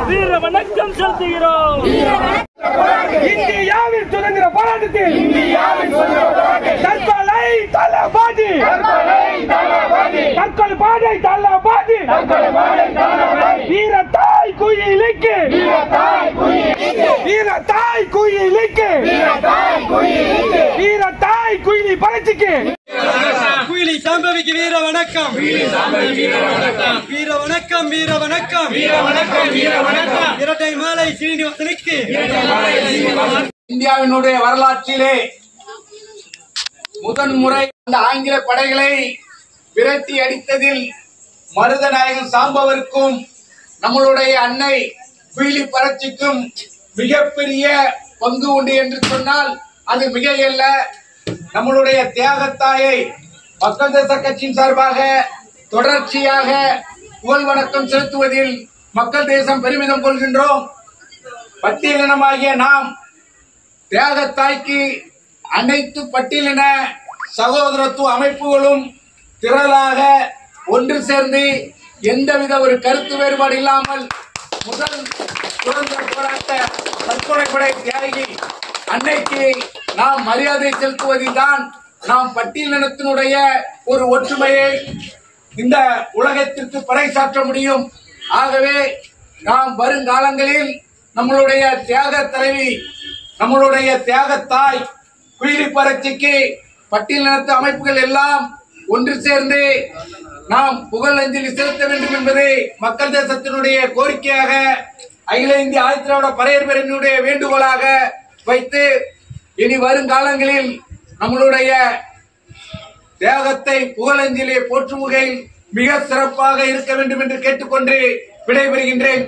வீர வணக்கம் செலுத்துகிறோம். இந்தியாவின் சுதந்திர போராட்டத்தில் தற்கொலை தளபதி, தற்கொலை பாடை தளபதி, வீரத்தாய் குயிலுக்கு, வீரத்தாய் குயிலுக்கு, வீரத்தாய் குயிலி பறச்சிக்கு, குயிலி சாம்பவிக்கு வீர வணக்கம், வீர வணக்கம், வீர வணக்கம், இரட்டை மாலை சீனிவாசனுக்கு. இந்தியாவினுடைய வரலாற்றிலே முதன்முறை அந்த ஆங்கில படைகளை விரட்டி அடித்ததில் மருதநாயகன் சாம்பவருக்கும் நம்மளுடைய அன்னை குயிலி பறச்சிக்கும் மிகப்பெரிய பங்கு உண்டு என்று சொன்னால் அது மிகையல்ல. நம்மளுடைய தியாகத்தாயை மக்கள் தேச கட்சியின் சார்பாக தொடர்ச்சியாக புகழ் வணக்கம் செலுத்துவதில் மக்கள் தேசம் பெருமிதம் கொள்கின்றோம். பட்டியலினமாகிய நாம் தியாகத்தாய்க்கு அனைத்து பட்டியலின சகோதரத்துவ அமைப்புகளும் திரளாக ஒன்று சேர்ந்து எந்தவித ஒரு கருத்து வேறுபாடு இல்லாமல் முதல் சுதந்திர போராட்ட தற்கொலைப்படை தியாகி அன்னைக்கு நாம் மரியாதை செலுத்துவதில் தான் நாம் பட்டியலினத்தினுடைய ஒரு ஒற்றுமையை இந்த உலகத்திற்கு பறைசாற்ற முடியும். ஆகவே நாம் வருங்காலங்களில் நம்மளுடைய தியாக தலைவி, நம்மளுடைய தியாகத்தாய் குயிலி பறச்சிக்கு பட்டியலினத்து அமைப்புகள் எல்லாம் ஒன்று சேர்ந்து நாம் புகழஞ்சலி செலுத்த வேண்டும் என்பதை மக்கள் தேசத்தினுடைய கோரிக்கையாக அகில இந்திய ஆதிதிராவிட பறையர் பேரவையினுடைய வேண்டுகோளாக வைத்து இனி வருங்காலங்களில் நம்மளுடைய தியாகத்தை புகழஞ்சலியை போற்றும் வகையில் மிக சிறப்பாக இருக்க வேண்டும் என்று கேட்டுக்கொண்டு விடைபெறுகின்றேன்.